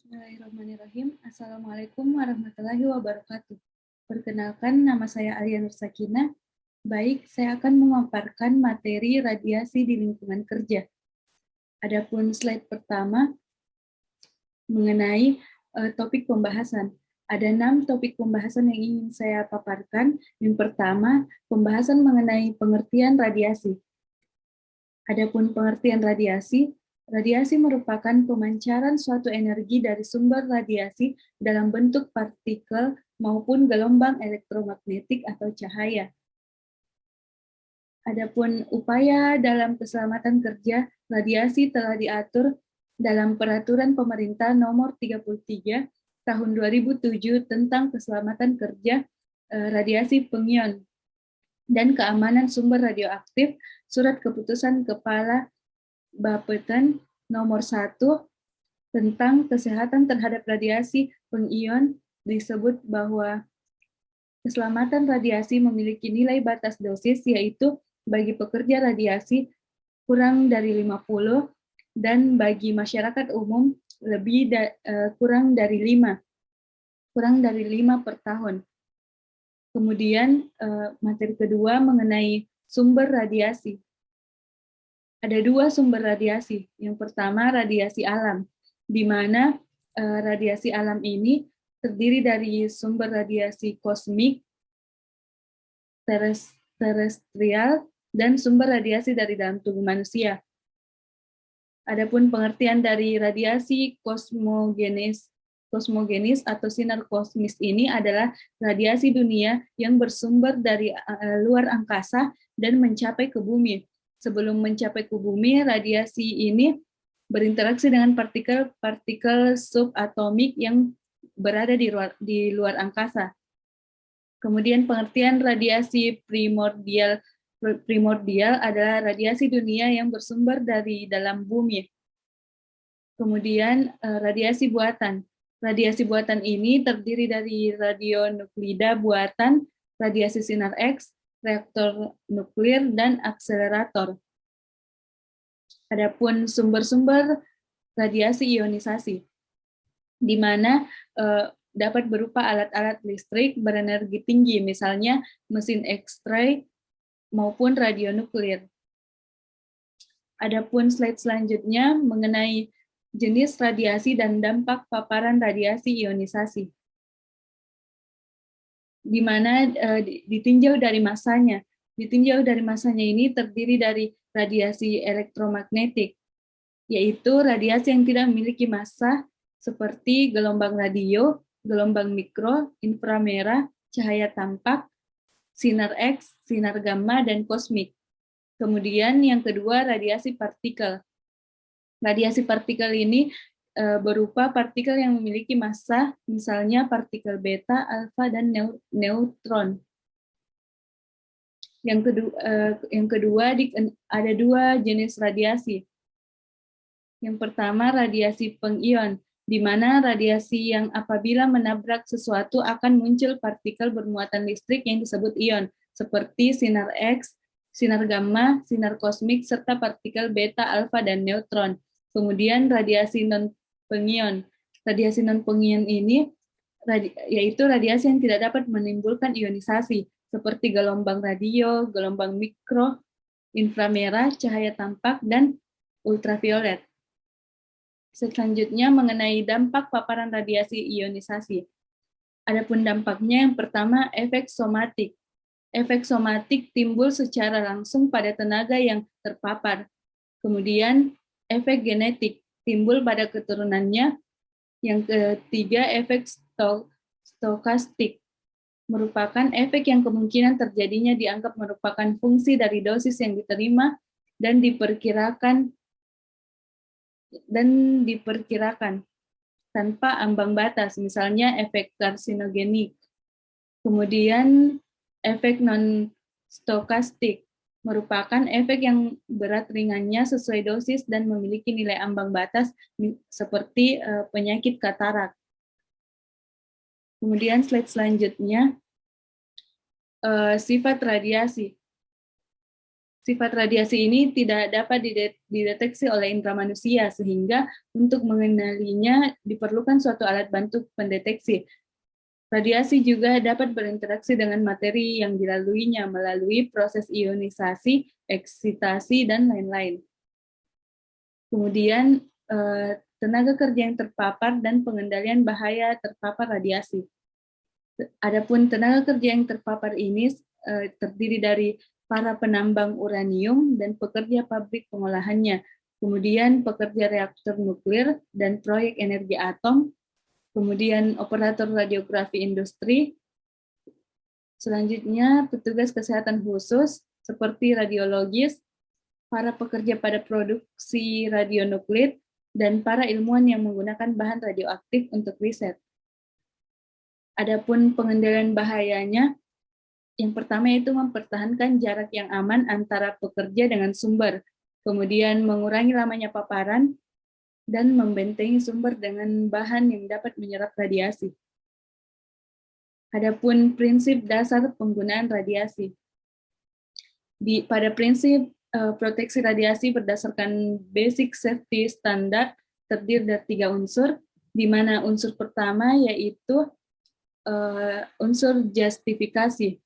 Bismillahirrahmanirrahim. Assalamualaikum warahmatullahi wabarakatuh. Perkenalkan, nama saya Alia Nur Sakinah. Baik, saya akan memaparkan materi radiasi di lingkungan kerja. Adapun slide pertama mengenai topik pembahasan. Ada 6 topik pembahasan yang ingin saya paparkan. Yang pertama, pembahasan mengenai pengertian radiasi. Adapun pengertian radiasi, radiasi merupakan pemancaran suatu energi dari sumber radiasi dalam bentuk partikel maupun gelombang elektromagnetik atau cahaya. Adapun upaya dalam keselamatan kerja, radiasi telah diatur dalam Peraturan Pemerintah Nomor 33 Tahun 2007 tentang keselamatan kerja radiasi pengion dan keamanan sumber radioaktif, Surat Keputusan Kepala Bapeten Nomor 1 tentang kesehatan terhadap radiasi pengion disebut bahwa keselamatan radiasi memiliki nilai batas dosis, yaitu bagi pekerja radiasi kurang dari 50 dan bagi masyarakat umum kurang dari 5 per tahun. Kemudian materi kedua mengenai sumber radiasi. Ada 2 sumber radiasi. Yang pertama radiasi alam, di mana radiasi alam ini terdiri dari sumber radiasi kosmik, terestrial, dan sumber radiasi dari dalam tubuh manusia. Adapun pengertian dari radiasi kosmogenis atau sinar kosmis ini adalah radiasi dunia yang bersumber dari luar angkasa dan mencapai ke bumi. Sebelum mencapai ke bumi, radiasi ini berinteraksi dengan partikel subatomik yang berada di luar angkasa. Kemudian pengertian radiasi primordial adalah radiasi dunia yang bersumber dari dalam bumi. Kemudian radiasi buatan. Radiasi buatan ini terdiri dari radionuklida buatan, radiasi sinar X, reaktor nuklir, dan akselerator. Adapun sumber-sumber radiasi ionisasi, di mana dapat berupa alat-alat listrik berenergi tinggi, misalnya mesin X-ray maupun radionuklir. Adapun slide selanjutnya mengenai jenis radiasi dan dampak paparan radiasi ionisasi, di mana ditinjau dari masanya. Ditinjau dari masanya ini terdiri dari radiasi elektromagnetik, yaitu radiasi yang tidak memiliki massa seperti gelombang radio, gelombang mikro, inframerah, cahaya tampak, sinar X, sinar gamma, dan kosmik. Kemudian yang kedua, radiasi partikel. Radiasi partikel ini berupa partikel yang memiliki massa, misalnya partikel beta, alfa, dan neutron. Yang kedua ada 2 jenis radiasi. Yang pertama, radiasi pengion, di mana radiasi yang apabila menabrak sesuatu akan muncul partikel bermuatan listrik yang disebut ion, seperti sinar X, sinar gamma, sinar kosmik, serta partikel beta, alfa, dan neutron. Kemudian radiasi non-pengion. Radiasi non-pengion ini yaitu radiasi yang tidak dapat menimbulkan ionisasi, seperti gelombang radio, gelombang mikro, inframerah, cahaya tampak, dan ultraviolet. Selanjutnya mengenai dampak paparan radiasi ionisasi. Adapun dampaknya, yang pertama efek somatik. Efek somatik timbul secara langsung pada tenaga yang terpapar. Kemudian efek genetik timbul pada keturunannya. Yang ketiga, efek stokastik merupakan efek yang kemungkinan terjadinya dianggap merupakan fungsi dari dosis yang diterima dan diperkirakan tanpa ambang batas, misalnya efek karsinogenik. Kemudian efek non-stokastik merupakan efek yang berat ringannya sesuai dosis dan memiliki nilai ambang batas seperti penyakit katarak. Kemudian slide selanjutnya, sifat radiasi. Sifat radiasi ini tidak dapat dideteksi oleh indera manusia, sehingga untuk mengenalinya diperlukan suatu alat bantu pendeteksi. Radiasi juga dapat berinteraksi dengan materi yang dilaluinya melalui proses ionisasi, eksitasi, dan lain-lain. Kemudian, tenaga kerja yang terpapar dan pengendalian bahaya terpapar radiasi. Adapun tenaga kerja yang terpapar ini terdiri dari para penambang uranium dan pekerja pabrik pengolahannya, kemudian pekerja reaktor nuklir dan proyek energi atom, kemudian operator radiografi industri, selanjutnya petugas kesehatan khusus seperti radiologis, para pekerja pada produksi radionuklir, dan para ilmuwan yang menggunakan bahan radioaktif untuk riset. Adapun pengendalian bahayanya, yang pertama itu mempertahankan jarak yang aman antara pekerja dengan sumber, kemudian mengurangi lamanya paparan, dan membentengi sumber dengan bahan yang dapat menyerap radiasi. Adapun prinsip dasar penggunaan radiasi. Pada prinsip proteksi radiasi berdasarkan Basic Safety Standard terdiri dari 3 unsur, di mana unsur pertama yaitu unsur justifikasi.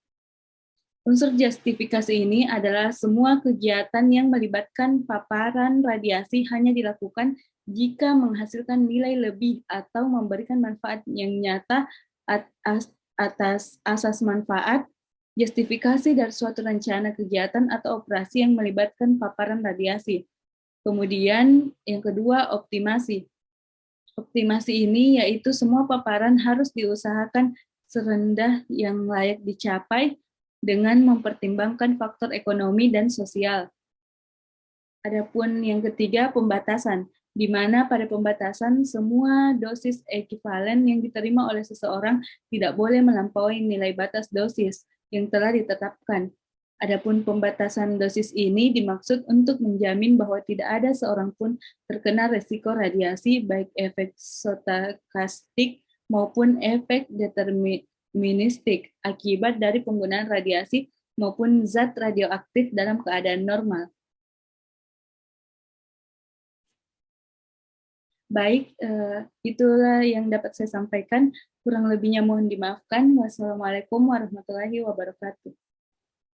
Unsur justifikasi ini adalah semua kegiatan yang melibatkan paparan radiasi hanya dilakukan jika menghasilkan nilai lebih atau memberikan manfaat yang nyata atas asas manfaat, justifikasi dari suatu rencana kegiatan atau operasi yang melibatkan paparan radiasi. Kemudian yang kedua, optimasi. Optimasi ini yaitu semua paparan harus diusahakan serendah yang layak dicapai dengan mempertimbangkan faktor ekonomi dan sosial. Adapun yang ketiga, pembatasan, di mana pada pembatasan semua dosis ekivalen yang diterima oleh seseorang tidak boleh melampaui nilai batas dosis yang telah ditetapkan. Adapun pembatasan dosis ini dimaksud untuk menjamin bahwa tidak ada seorang pun terkena resiko radiasi, baik efek stokastik maupun efek deterministik akibat dari penggunaan radiasi maupun zat radioaktif dalam keadaan normal. Baik, itulah yang dapat saya sampaikan. Kurang lebihnya mohon dimaafkan. Wassalamualaikum warahmatullahi wabarakatuh.